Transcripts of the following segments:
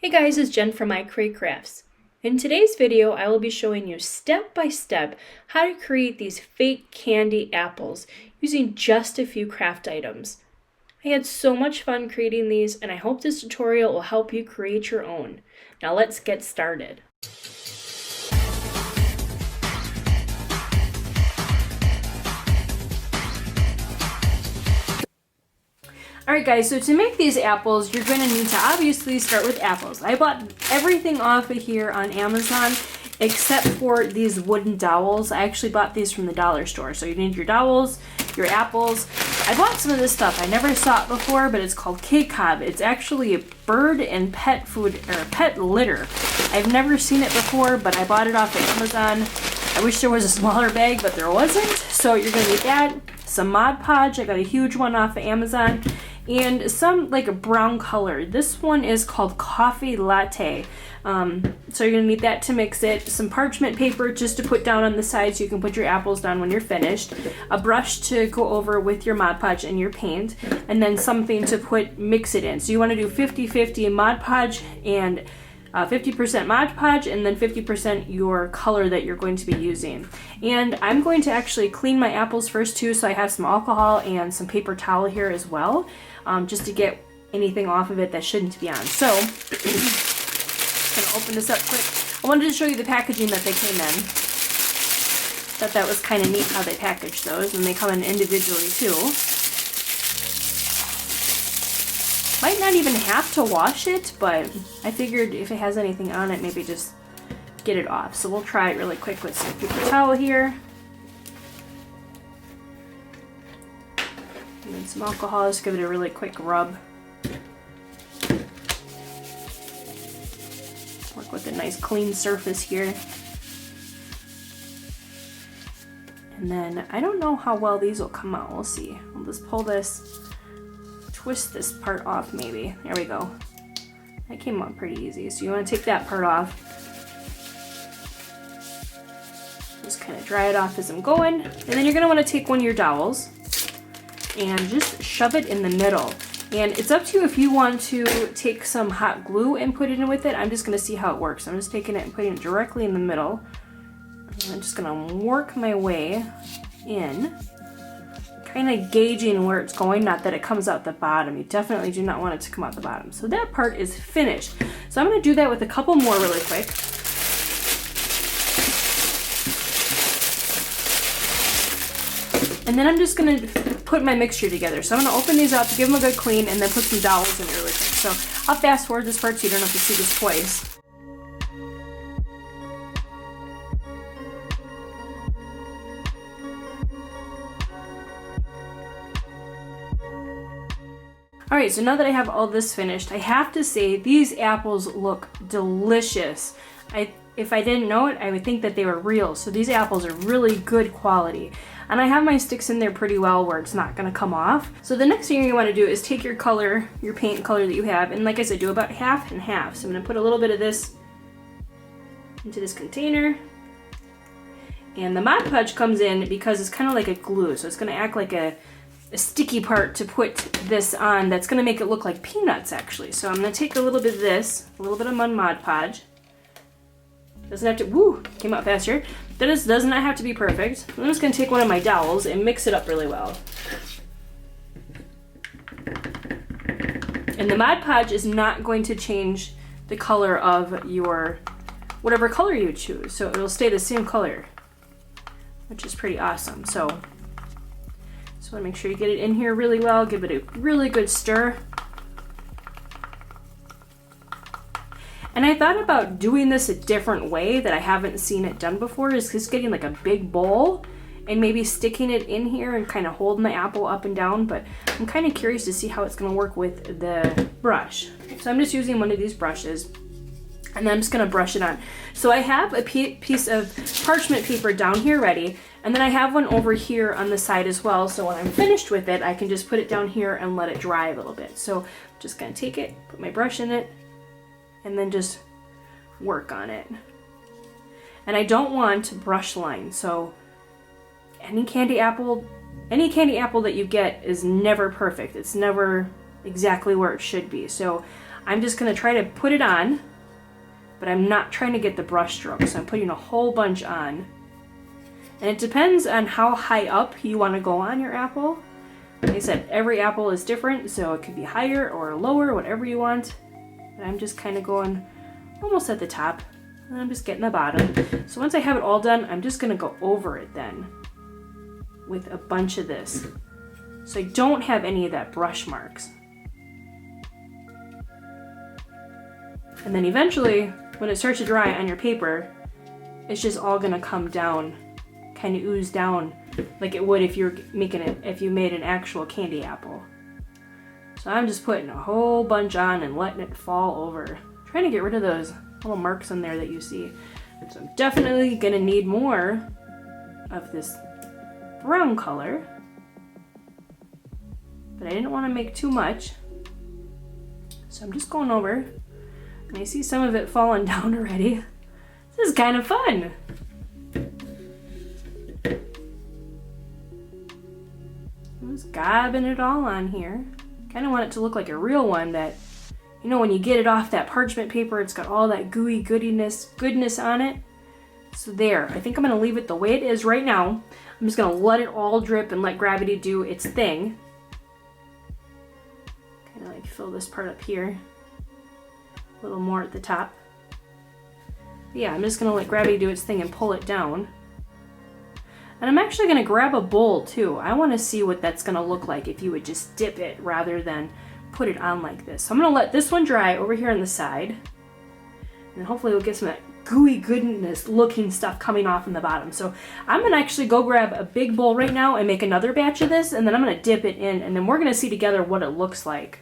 Hey guys, it's Jen from iCreateCrafts. In today's video, I will be showing you step by step how to create these fake candy apples using just a few craft items. I had so much fun creating these, and I hope this tutorial will help you create your own. Now let's get started. Alright guys, so to make these apples, you're going to need to obviously start with apples. I bought everything off of here on Amazon except for these wooden dowels. I actually bought these from the dollar store. So you need your dowels, your apples. I bought some of this stuff. I never saw it before, but it's called K-Cob. It's actually a bird and pet food, or pet litter. I've never seen it before, but I bought it off of Amazon. I wish there was a smaller bag, but there wasn't. So you're going to need that. Some Mod Podge. I got a huge one off of Amazon. And some like a brown color. This one is called Coffee Latte. So you're gonna need that to mix it. Some parchment paper just to put down on the side so you can put your apples down when you're finished. A brush to go over with your Mod Podge and your paint. And then something to mix it in. So you wanna do 50-50 Mod Podge and 50% Mod Podge and then 50% your color that you're going to be using. And I'm going to actually clean my apples first too, so I have some alcohol and some paper towel here as well, just to get anything off of it that shouldn't be on. So, I'm gonna open this up quick. I wanted to show you the packaging that they came in. Thought that was kind of neat how they packaged those, and they come in individually too. Might not even have to wash it, but I figured if it has anything on it, maybe just get it off. So we'll try it really quick with some paper towel here. And then some alcohol, just give it a really quick rub. Work with a nice clean surface here. And then, I don't know how well these will come out, we'll see. We'll just pull this, twist this part off maybe. There we go. That came out pretty easy. So you want to take that part off. Just kind of dry it off as I'm going. And then you're going to want to take one of your dowels and just shove it in the middle. And it's up to you if you want to take some hot glue and put it in with it. I'm just going to see how it works. I'm just taking it and putting it directly in the middle. And I'm just going to work my way in. Kind of gauging where it's going, not that it comes out the bottom. You definitely do not want it to come out the bottom. So that part is finished. So I'm going to do that with a couple more really quick. And then I'm just going to put my mixture together. So I'm going to open these up, give them a good clean, and then put some dowels in really quick. So I'll fast forward this part so you don't have to see this twice. Alright, so now that I have all this finished, I have to say these apples look delicious. If I didn't know it, I would think that they were real. So these apples are really good quality. And I have my sticks in there pretty well where it's not going to come off. So the next thing you want to do is take your color, your paint color that you have, and like I said, do about half and half. So I'm going to put a little bit of this into this container. And the Mod Podge comes in because it's kind of like a glue. So it's going to act like a sticky part to put this on that's going to make it look like peanuts actually. So I'm going to take a little bit of this, a little bit of Mod Podge. Doesn't have to, woo, came out faster. This does not have to be perfect. I'm just going to take one of my dowels and mix it up really well. And the Mod Podge is not going to change the color of your, whatever color you choose. So it'll stay the same color, which is pretty awesome. So just want to make sure you get it in here really well. Give it a really good stir. And I thought about doing this a different way that I haven't seen it done before, is just getting like a big bowl and maybe sticking it in here and kind of holding the apple up and down, but I'm kind of curious to see how it's going to work with the brush. So I'm just using one of these brushes and then I'm just going to brush it on. So I have a piece of parchment paper down here ready, and then I have one over here on the side as well, so when I'm finished with it, I can just put it down here and let it dry a little bit. So I'm just going to take it, put my brush in it, and then just work on it. And I don't want brush line, so any candy apple that you get is never perfect. It's never exactly where it should be. So I'm just gonna try to put it on, but I'm not trying to get the brush stroke, so I'm putting a whole bunch on. And it depends on how high up you want to go on your apple. Like I said, every apple is different, so it could be higher or lower, whatever you want. But I'm just kind of going almost at the top, and I'm just getting the bottom. So once I have it all done, I'm just gonna go over it then with a bunch of this, so I don't have any of that brush marks. And then eventually, when it starts to dry on your paper, it's just all gonna come down, kind of ooze down like it would if you're making it, if you made an actual candy apple. So I'm just putting a whole bunch on and letting it fall over, trying to get rid of those little marks in there that you see. So I'm definitely gonna need more of this brown color, but I didn't want to make too much, so I'm just going over, and I see some of it falling down already. This is kind of fun. I'm just gobbing it all on here. Kind of want it to look like a real one, that, you know, when you get it off that parchment paper, it's got all that gooey goodness on it. So there, I think I'm gonna leave it the way it is right now. I'm just gonna let it all drip and let gravity do its thing. Kind of like fill this part up here. A little more at the top. But yeah, I'm just gonna let gravity do its thing and pull it down. And I'm actually gonna grab a bowl too. I wanna see what that's gonna look like if you would just dip it rather than put it on like this. So I'm gonna let this one dry over here on the side. And then hopefully we'll get some of that gooey goodness looking stuff coming off in the bottom. So I'm gonna actually go grab a big bowl right now and make another batch of this, and then I'm gonna dip it in, and then we're gonna see together what it looks like.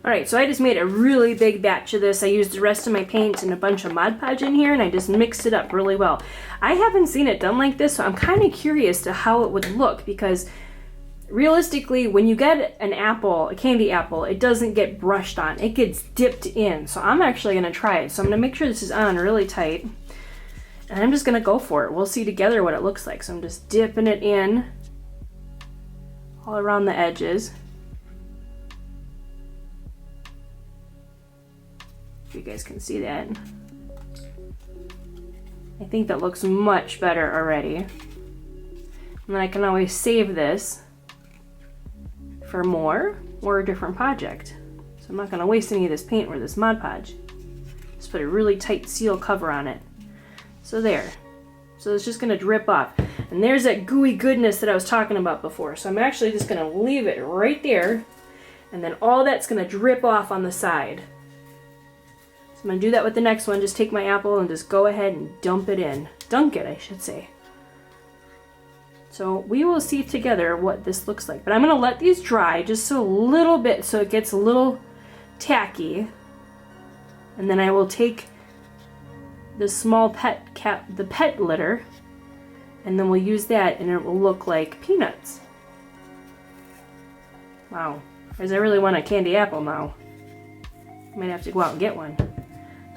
Alright, so I just made a really big batch of this. I used the rest of my paint and a bunch of Mod Podge in here, and I just mixed it up really well. I haven't seen it done like this, so I'm kind of curious to how it would look, because realistically, when you get an apple, a candy apple, it doesn't get brushed on. It gets dipped in. So I'm actually going to try it. So I'm going to make sure this is on really tight. And I'm just going to go for it. We'll see together what it looks like. So I'm just dipping it in all around the edges. If you guys can see that. I think that looks much better already. And then I can always save this for more or a different project. So I'm not going to waste any of this paint or this Mod Podge. Just put a really tight seal cover on it. So there. So it's just going to drip off. And there's that gooey goodness that I was talking about before. So I'm actually just going to leave it right there. And then all that's going to drip off on the side. So I'm going to do that with the next one. Just take my apple and just go ahead and dump it in. Dunk it, I should say. So we will see together what this looks like. But I'm going to let these dry just a little bit so it gets a little tacky. And then I will take the small the pet litter, and then we'll use that, and it will look like peanuts. Wow, because I really want a candy apple now. I might have to go out and get one.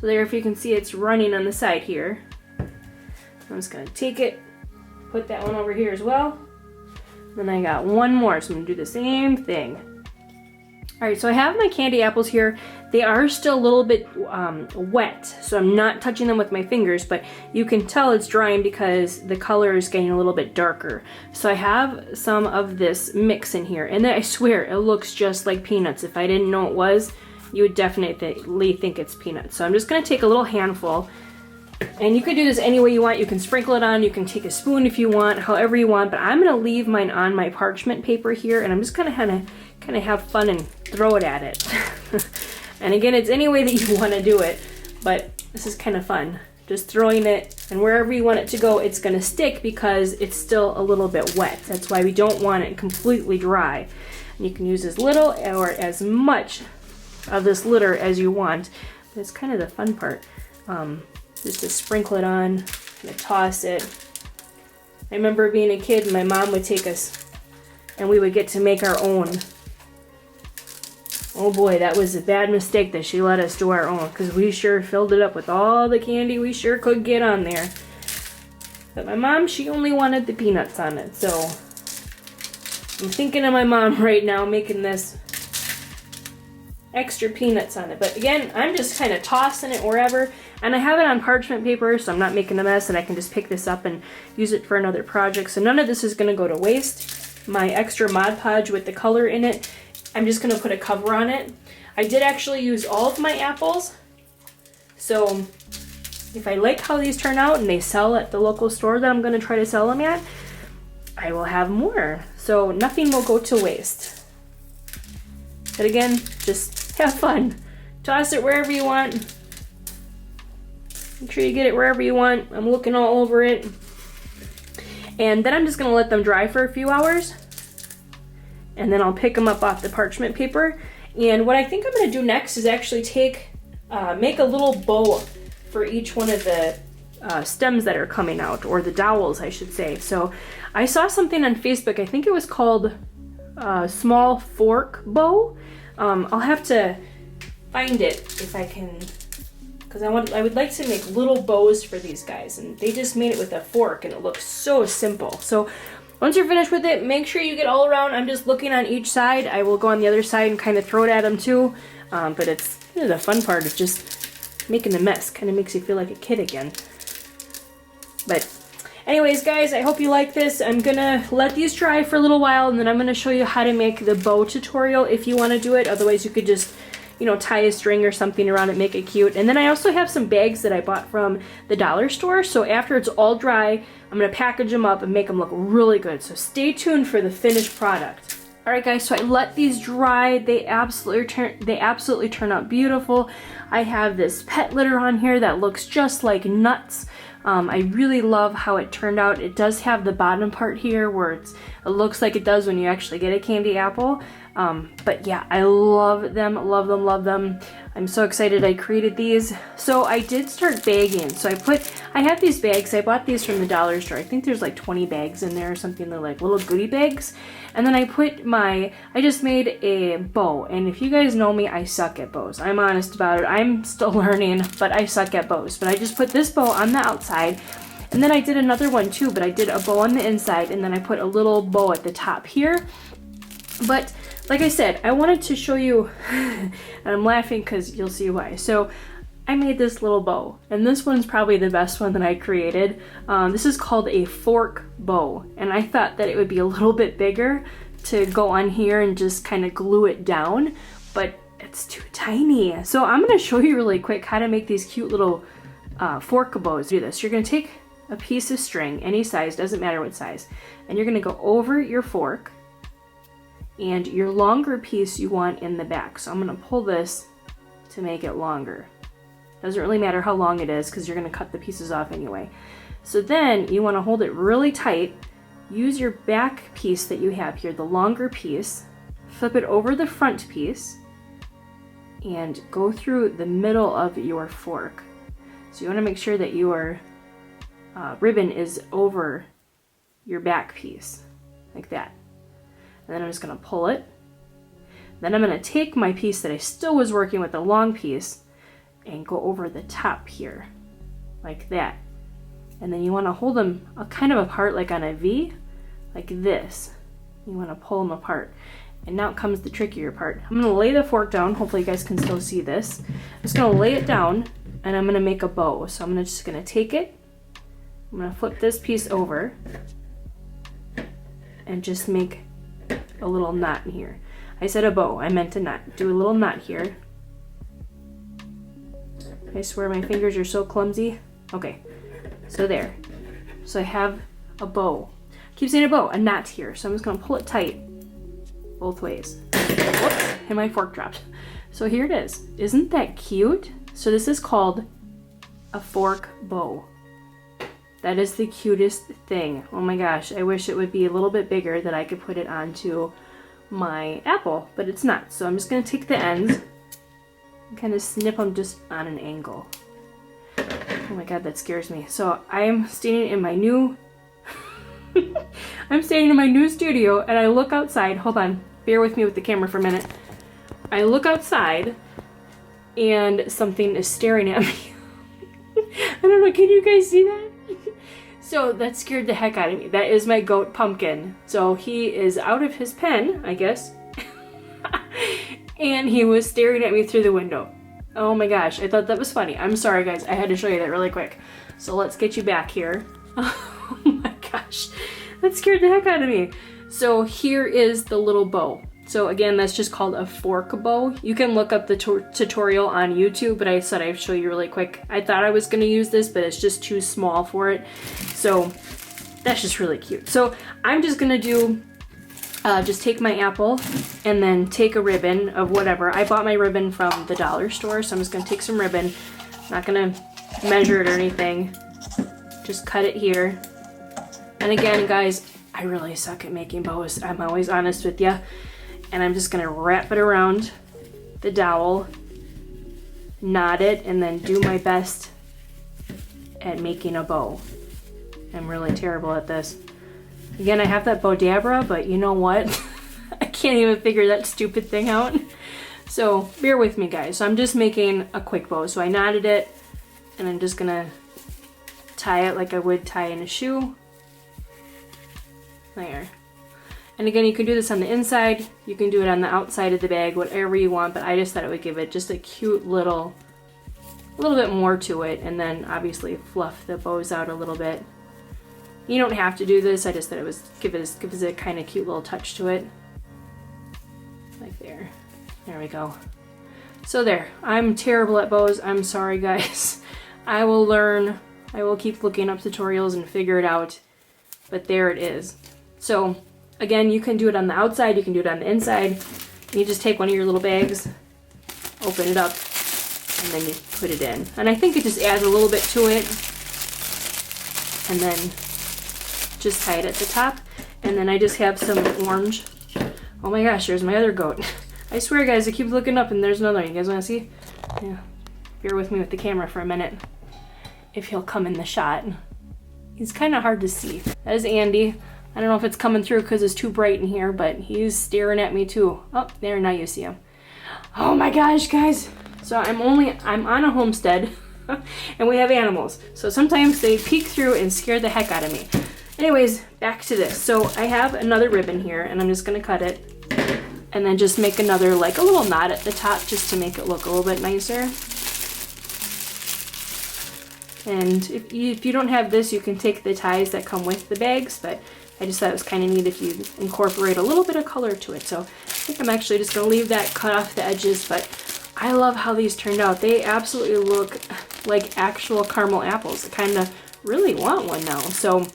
So there, if you can see, it's running on the side here. I'm just going to take it, put that one over here as well. Then I got one more, so I'm going to do the same thing. Alright, so I have my candy apples here. They are still a little bit wet, so I'm not touching them with my fingers, but you can tell it's drying because the color is getting a little bit darker. So I have some of this mix in here, and I swear it looks just like peanuts. If I didn't know it was, you would definitely think it's peanuts. So I'm just going to take a little handful, and you could do this any way you want. You can sprinkle it on, you can take a spoon if you want, however you want, but I'm going to leave mine on my parchment paper here, and I'm just going to kind of have fun and throw it at it. And again, it's any way that you want to do it, but this is kind of fun. Just throwing it, and wherever you want it to go, it's going to stick because it's still a little bit wet. That's why we don't want it completely dry. And you can use as little or as much of this litter as you want. But it's kind of the fun part. Just to sprinkle it on, and toss it. I remember being a kid, my mom would take us and we would get to make our own. Oh boy, that was a bad mistake that she let us do our own, because we sure filled it up with all the candy we sure could get on there. But my mom, she only wanted the peanuts on it, so I'm thinking of my mom right now making this extra peanuts on it. But again, I'm just kind of tossing it wherever, and I have it on parchment paper, so I'm not making a mess, and I can just pick this up and use it for another project. So none of this is going to go to waste. My extra Mod Podge with the color in it, I'm just going to put a cover on it. I did actually use all of my apples, so if I like how these turn out and they sell at the local store that I'm going to try to sell them at, I will have more. So nothing will go to waste. But again, just have fun. Toss it wherever you want. Make sure you get it wherever you want. I'm looking all over it. And then I'm just going to let them dry for a few hours. And then I'll pick them up off the parchment paper. And what I think I'm going to do next is actually make a little bow for each one of the stems that are coming out, or the dowels, I should say. So I saw something on Facebook, I think it was called small fork bow. I'll have to find it if I can, because I would like to make little bows for these guys, and they just made it with a fork and it looks so simple. So once you're finished with it, make sure you get all around. I'm just looking on each side. I will go on the other side and kind of throw it at them too, but it's the fun part of just making a mess. Kind of makes you feel like a kid again. But anyways, guys, I hope you like this. I'm gonna let these dry for a little while, and then I'm gonna show you how to make the bow tutorial if you want to do it. Otherwise, you could just, tie a string or something around it, make it cute. And then I also have some bags that I bought from the dollar store. So after it's all dry, I'm gonna package them up and make them look really good. So stay tuned for the finished product. All right, guys, so I let these dry. They absolutely turn out beautiful. I have this pet litter on here that looks just like nuts. I really love how it turned out. It does have the bottom part here where it looks like it does when you actually get a candy apple. But yeah, I love them, love them, love them. I'm so excited I created these. So I did start bagging. So I have these bags. I bought these from the dollar store. I think there's like 20 bags in there or something. They're like little goodie bags. And then I just made a bow. And if you guys know me, I suck at bows. I'm honest about it. I'm still learning, but I suck at bows. But I just put this bow on the outside. And then I did another one too, but I did a bow on the inside, and then I put a little bow at the top here. But like I said, I wanted to show you, and I'm laughing because you'll see why. So I made this little bow, and this one's probably the best one that I created. This is called a fork bow, and I thought that it would be a little bit bigger to go on here and just kind of glue it down, but it's too tiny. So I'm going to show you really quick how to make these cute little fork bows. Do this. You're going to take a piece of string, any size, doesn't matter what size, and you're going to go over your fork, and your longer piece you want in the back. So I'm going to pull this to make it longer. Doesn't really matter how long it is because you're going to cut the pieces off anyway. So then you want to hold it really tight. Use your back piece that you have here, the longer piece, flip it over the front piece, and go through the middle of your fork. So you want to make sure that your ribbon is over your back piece, like that. And then I'm just going to pull it. Then I'm going to take my piece that I still was working with, the long piece, and go over the top here, like that. And then you want to hold them kind of apart, like on a V, like this. You want to pull them apart. And now comes the trickier part. I'm going to lay the fork down. Hopefully you guys can still see this. I'm just going to lay it down, and I'm going to make a bow. So I'm just going to take it. I'm going to flip this piece over and just make a little knot in here. I said a bow, I meant a knot. Do a little knot here. I swear my fingers are so clumsy. Okay, so there. So I have a bow. I keep saying a bow, a knot here. So I'm just gonna pull it tight both ways. Whoops, and my fork dropped. So here it is. Isn't that cute? So this is called a fork bow. That is the cutest thing. Oh my gosh, I wish it would be a little bit bigger that I could put it onto my apple, but it's not. So I'm just gonna take the ends and kind of snip them just on an angle. Oh my god, that scares me. So I'm standing in my new I'm standing in my new studio, and I look outside. Hold on, bear with me with the camera for a minute. I look outside and something is staring at me. I don't know, can you guys see that? So that scared the heck out of me. That is my goat Pumpkin. So he is out of his pen, I guess. And he was staring at me through the window. Oh my gosh, I thought that was funny. I'm sorry guys, I had to show you that really quick. So let's get you back here. Oh my gosh, that scared the heck out of me. So here is the little bow. So again, that's just called a fork bow. You can look up the tutorial on YouTube, but I said I'd show you really quick. I thought I was gonna use this, but it's just too small for it. So that's just really cute. So I'm just gonna do, just take my apple and then take a ribbon of whatever. I bought my ribbon from the dollar store, so I'm just gonna take some ribbon. I'm not gonna measure it or anything. Just cut it here. And again, guys, I really suck at making bows. I'm always honest with you. And I'm just gonna wrap it around the dowel, knot it, and then do my best at making a bow. I'm really terrible at this. Again, I have that Bodabra, but you know what? I can't even figure that stupid thing out. So bear with me, guys. So I'm just making a quick bow. So I knotted it, and I'm just gonna tie it like I would tie in a shoe. There. And again, you can do this on the inside, you can do it on the outside of the bag, whatever you want, but I just thought it would give it just a cute little, a little bit more to it, and then obviously fluff the bows out a little bit. You don't have to do this, I just thought it was give it a kind of cute little touch to it. Like there. There we go. So there, I'm terrible at bows, I'm sorry guys. I will learn, I will keep looking up tutorials and figure it out, but there it is. So again, you can do it on the outside, you can do it on the inside. You just take one of your little bags, open it up, and then you put it in. And I think it just adds a little bit to it. And then just tie it at the top. And then I just have some orange. Oh my gosh, there's my other goat. I swear guys, I keep looking up and there's another one. You guys wanna see? Yeah, bear with me with the camera for a minute. If he'll come in the shot. He's kind of hard to see. That is Andy. I don't know if it's coming through because it's too bright in here, but he's staring at me too. Oh, there, now you see him. Oh my gosh, guys. So I'm on a homestead and we have animals. So sometimes they peek through and scare the heck out of me. Anyways, back to this. So I have another ribbon here and I'm just gonna cut it and then just make another, like a little knot at the top just to make it look a little bit nicer. And if you don't have this, you can take the ties that come with the bags, but I just thought it was kind of neat if you incorporate a little bit of color to it. So I think I'm actually just gonna leave that cut off the edges, but I love how these turned out. They absolutely look like actual caramel apples. I kind of really want one now. So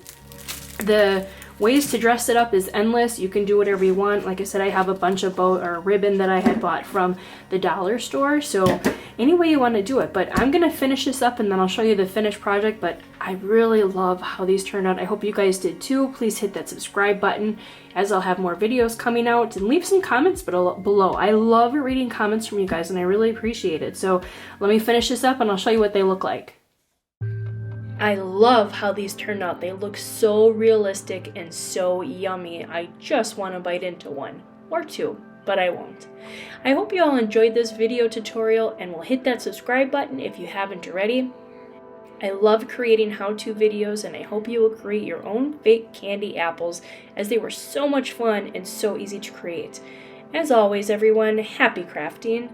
the ways to dress it up is endless. You can do whatever you want. Like I said, I have a bunch of ribbon that I had bought from the dollar store. So any way you want to do it, but I'm gonna finish this up and then I'll show you the finished project. But I really love how these turned out. I hope you guys did too. Please hit that subscribe button as I'll have more videos coming out, and leave some comments below. I love reading comments from you guys and I really appreciate it. So let me finish this up and I'll show you what they look like. I love how these turned out. They look so realistic and so yummy. I just want to bite into one or two, but I won't. I hope you all enjoyed this video tutorial and will hit that subscribe button if you haven't already. I love creating how-to videos and I hope you will create your own fake candy apples, as they were so much fun and so easy to create. As always everyone, happy crafting!